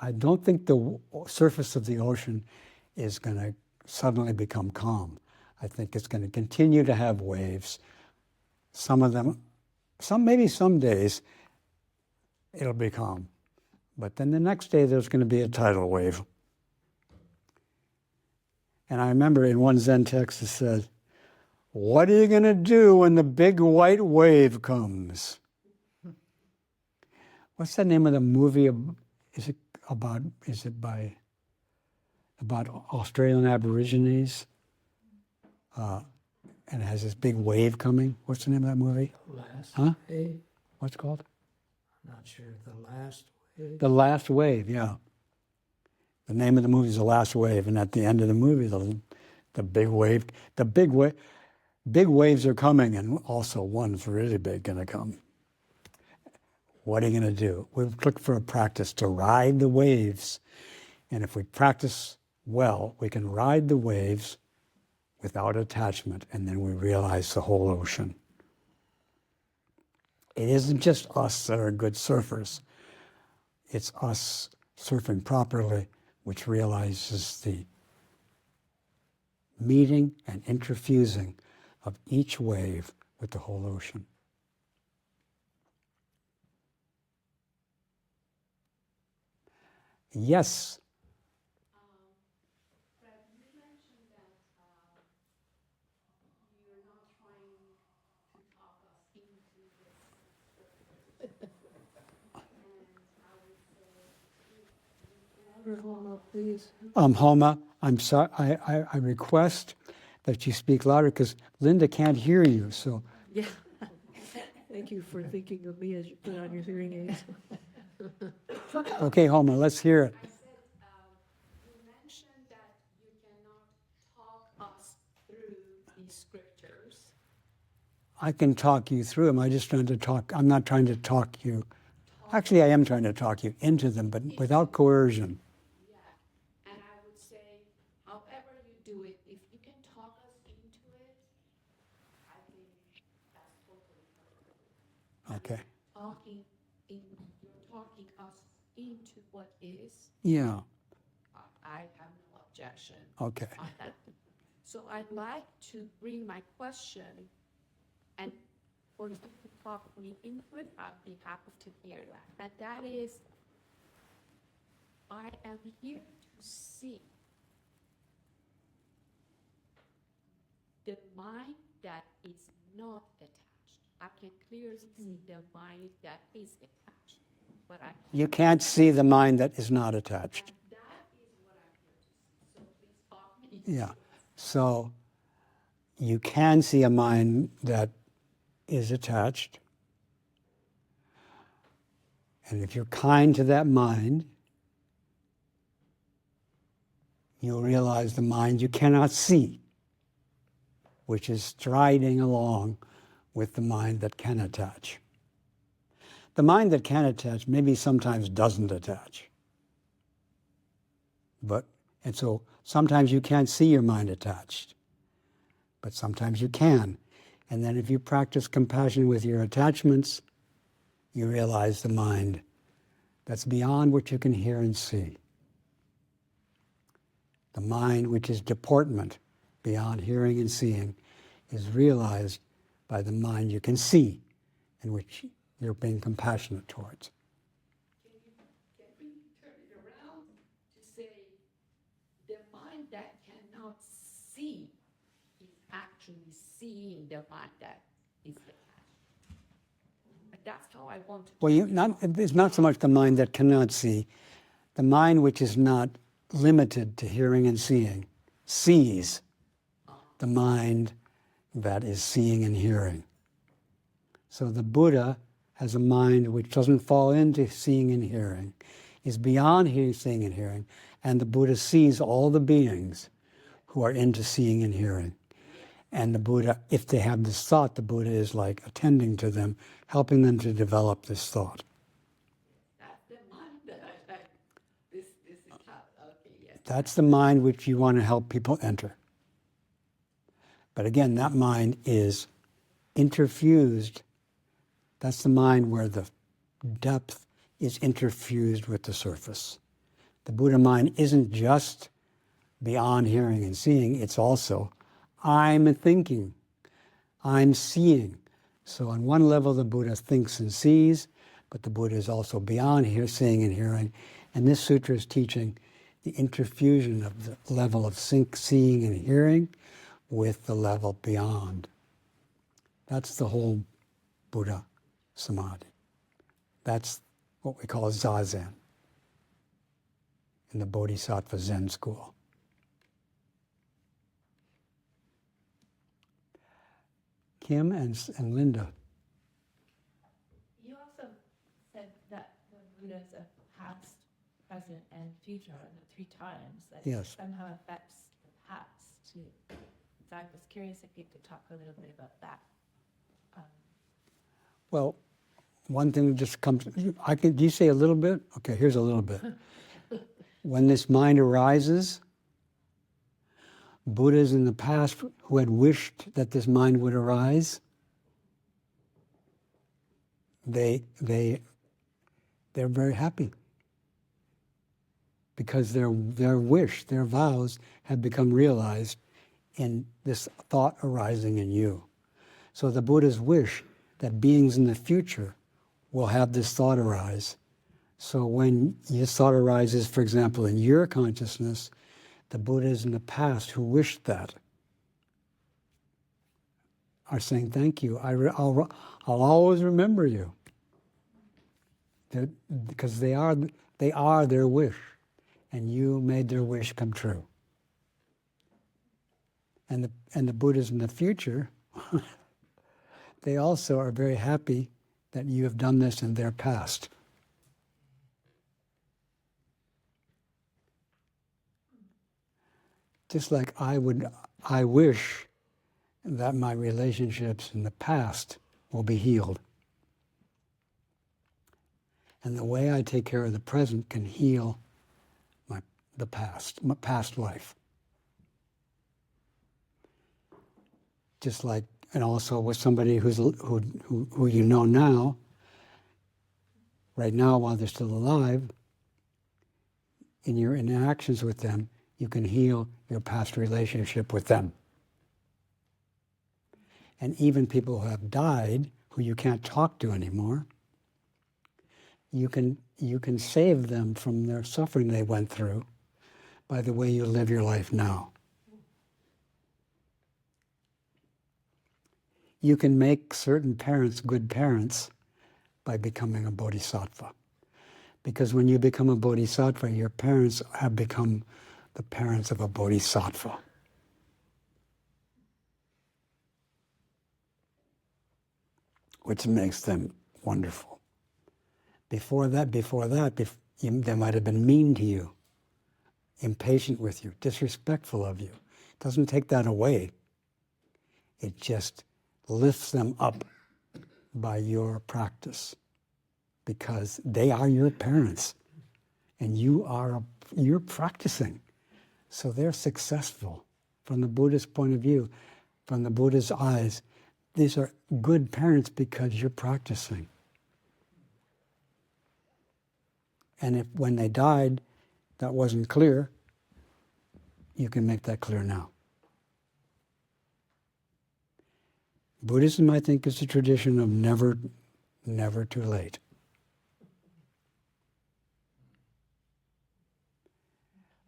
I don't think the surface of the ocean is going to suddenly become calm. I think it's going to continue to have waves. Some of them, maybe some days, it'll be calm. But then the next day, there's going to be a tidal wave. And I remember in one Zen text it said, "What are you going to do when the big white wave comes?" What's the name of the movie? Is it about Australian Aborigines? And it has this big wave coming. What's the name of that movie? Last Huh? wave? What's it called? I'm not sure. The last wave? The Last Wave, yeah. The name of the movie is The Last Wave, and at the end of the movie, big waves are coming, and also one's really big going to come. What are you going to do? We look for a practice to ride the waves, and if we practice well, we can ride the waves without attachment, and then we realize the whole ocean. It isn't just us that are good surfers. It's us surfing properly, which realizes the meeting and interfusing of each wave with the whole ocean. Yes. Fred, you mentioned that you're not trying to talk us into this. And I would say, Louder, please. Homa, I'm sorry. I request that you speak louder because Linda can't hear you. So, Yeah. Thank you for thinking of me as you put on your hearing aids. okay, Homa, let's hear it. I said, you mentioned that you cannot talk us through these scriptures. I can talk you through them. I'm not trying to talk you. Actually, I am trying to talk you into them, but without coercion. Yeah. And I would say, however you do it, if you can talk us into it, I think that's totally perfect. Okay. You're talking us into what is. Yeah. I have no objection Okay. on that. So I'd like to bring my question, and for you to talk me into it, I'd be happy to hear that. And that is, I am here to see the mind that is not attached. I can clearly see the mind that is attached, but You can't see the mind that is not attached. that is what I'm here to see. So please talk me into Yeah. So you can see a mind that is attached. And if you're kind to that mind, you'll realize the mind you cannot see, which is striding along with the mind that can attach. The mind that can attach maybe sometimes doesn't attach. And so sometimes you can't see your mind attached, but sometimes you can. And then if you practice compassion with your attachments, you realize the mind that's beyond what you can hear and see. The mind, which is deportment, beyond hearing and seeing, is realized by the mind you can see, in which you're being compassionate towards. Can we turn it around to say the mind that cannot see is actually seeing the mind that is the passion? That's how I want to. Well, it's not so much the mind that cannot see. The mind which is not limited to hearing and seeing sees the mind that is seeing and hearing. So the Buddha has a mind which doesn't fall into seeing and hearing, is beyond seeing and hearing, and the Buddha sees all the beings who are into seeing and hearing. And the Buddha, if they have this thought, the Buddha is like attending to them, helping them to develop this thought. That's the mind that I like. This is how, okay, yes. That's the mind which you want to help people enter. But again, that mind is interfused. That's the mind where the depth is interfused with the surface. The Buddha mind isn't just beyond hearing and seeing, it's also, I'm thinking, I'm seeing. So on one level, the Buddha thinks and sees, but the Buddha is also beyond seeing and hearing. And this sutra is teaching the interfusion of the level of seeing and hearing with the level beyond. That's the whole Buddha Samadhi. That's what we call Zazen in the Bodhisattva Zen school. Kim and Linda. You also said that the Buddha is a past, present, and future, and the 3 times that Yes. somehow affects the past too. So I was curious if you could talk a little bit about that. Well, one thing that just comes, do you say a little bit? Okay, here's a little bit. When this mind arises, Buddhas in the past who had wished that this mind would arise, they're very happy because their wish, their vows have become realized in this thought arising in you. So the Buddha's wish that beings in the future will have this thought arise. So when this thought arises, for example, in your consciousness, the Buddhas in the past who wished that are saying, thank you, I'll always remember you. Because they are their wish, and you made their wish come true. And the Buddhas in the future, they also are very happy that you have done this in their past. Just like I wish that my relationships in the past will be healed. And the way I take care of the present can heal my past life. Just like, and also with somebody who you know now, right now while they're still alive, in your interactions with them, you can heal your past relationship with them. And even people who have died, who you can't talk to anymore, you can save them from their suffering they went through by the way you live your life now. You can make certain parents good parents by becoming a bodhisattva. Because when you become a bodhisattva, your parents have become the parents of a bodhisattva. Which makes them wonderful. Before that, they might have been mean to you, impatient with you, disrespectful of you. It doesn't take that away. It just lifts them up by your practice, because they are your parents, and you're practicing. So they're successful from the Buddhist point of view, from the Buddha's eyes. these are good parents because you're practicing. And if when they died, that wasn't clear, you can make that clear now. Buddhism, I think, is a tradition of never too late.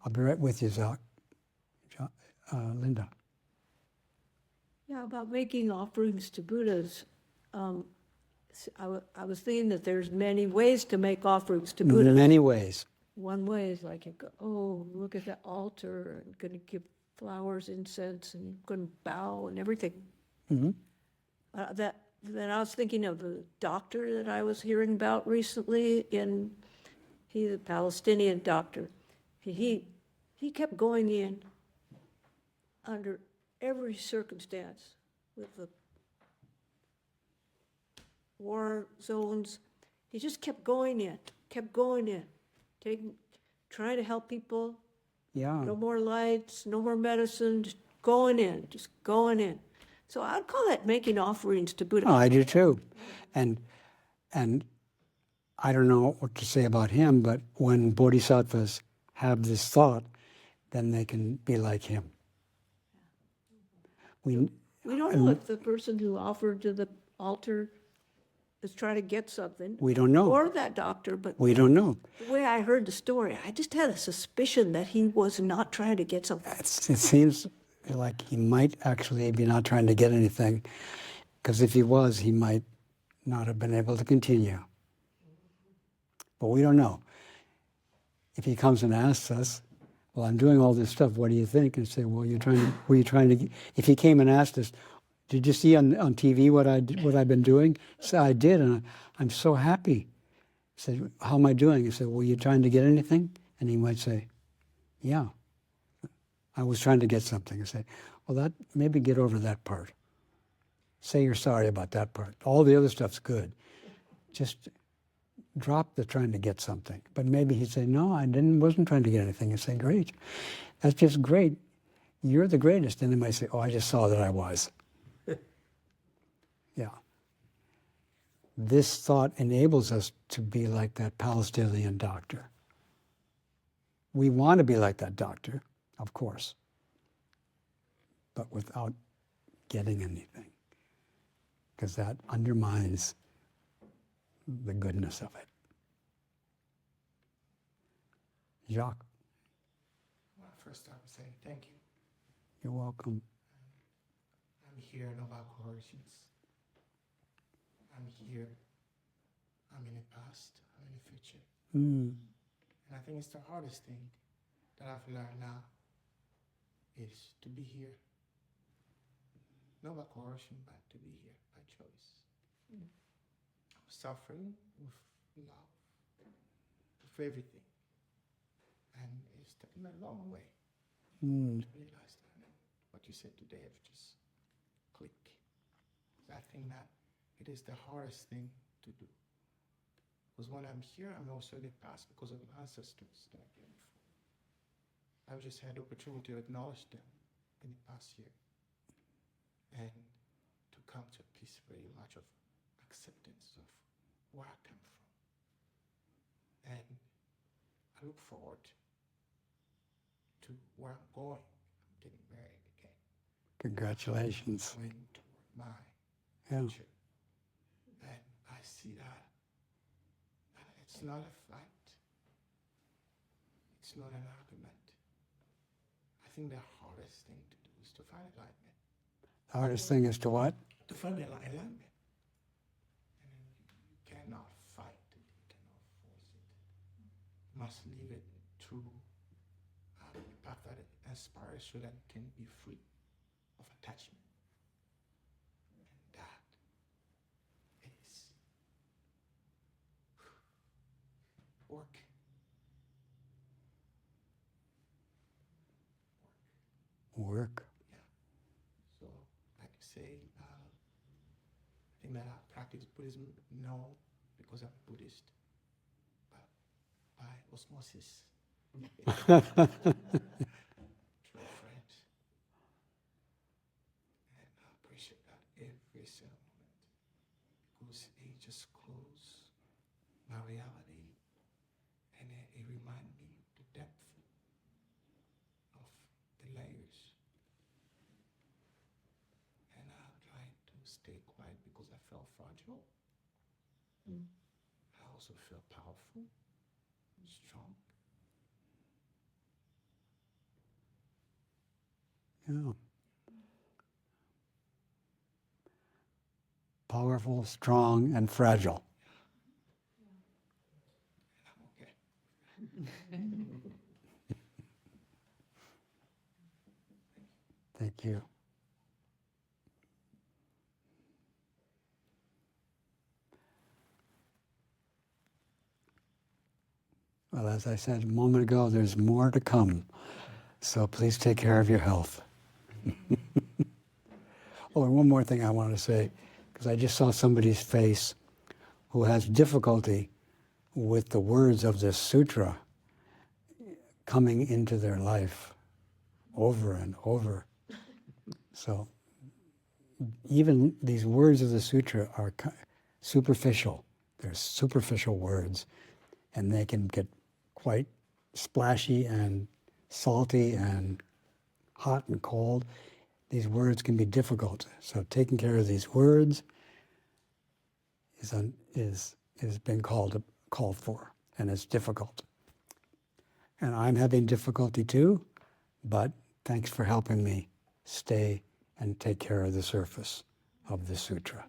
I'll be right with you, Linda. Yeah, about making offerings to Buddhas. I was thinking that there's many ways to make offerings to Buddha. Many ways. One way is like, you go, oh, look at that altar, I'm going to give flowers, incense, and going to bow and everything. Mm-hmm. Then I was thinking of the doctor that I was hearing about recently. He's a Palestinian doctor. He kept going in under every circumstance with the war zones. He just kept going in, trying to help people. Yeah. No more lights, no more medicine, just going in. So I'd call that making offerings to Buddha. Oh, I do too. And I don't know what to say about him, but when bodhisattvas have this thought, then they can be like him. We don't know if the person who offered to the altar is trying to get something. We don't know. Or that doctor, but We don't know. the way I heard the story, I just had a suspicion that he was not trying to get something. It seems like he might actually be not trying to get anything, because if he was, he might not have been able to continue. But we don't know. If he comes and asks us, well, I'm doing all this stuff, what do you think? And say, well, were you trying to, if he came and asked us, did you see on TV what I've been doing? So I did, and I'm so happy. I said, how am I doing? He said, were you trying to get anything? And he might say, yeah, I was trying to get something. I say, well, that maybe get over that part. Say you're sorry about that part. All the other stuff's good. Just drop the trying to get something. But maybe he'd say, no, I wasn't trying to get anything. I'd say, great. That's just great. You're the greatest. And they might say, oh, I just saw that I was. Yeah. This thought enables us to be like that Palestinian doctor. We want to be like that doctor, of course, but without getting anything, because that undermines the goodness of it. Jacques, Well, first I would say thank you. you're welcome. I'm here in about coercions. I'm here. I'm in the past. I'm in the future. Mm. And I think it's the hardest thing that I've learned now is to be here. Not by coercion, but to be here by choice. Suffering with love, with everything. And it's taken a long way to realize that. And what you said today have just clicked. I think that it is the hardest thing to do. Because when I'm here, I'm also in the past because of ancestors that I came before. I've just had the opportunity to acknowledge them in the past year and to come to a peace very much of acceptance of where I come from. And I look forward to where I'm going. I'm getting married again. Congratulations. Going toward my Yeah. future. And I see that it's not a fight. It's not an argument. I think the hardest thing to do is to find alignment. The hardest thing is to what? To find alignment. And you cannot fight it. You cannot force it. You must leave it through a path that inspires so that it can be free of attachment. And that is work. Work. So, like you say, I think that I practice Buddhism, no, because I'm Buddhist, but by osmosis. True friends. And I appreciate that every single fragile. I also feel powerful, strong. Yeah. Powerful, strong, and fragile. Okay. Thank you. Well, as I said a moment ago, there's more to come. So please take care of your health. Oh, and one more thing I want to say, because I just saw somebody's face who has difficulty with the words of this sutra coming into their life over and over. So even these words of the sutra are superficial. They're superficial words, and they can get quite splashy and salty and hot and cold. These words can be difficult. So taking care of these words is been called for, and it's difficult. And I'm having difficulty too, but thanks for helping me stay and take care of the surface of the sutra.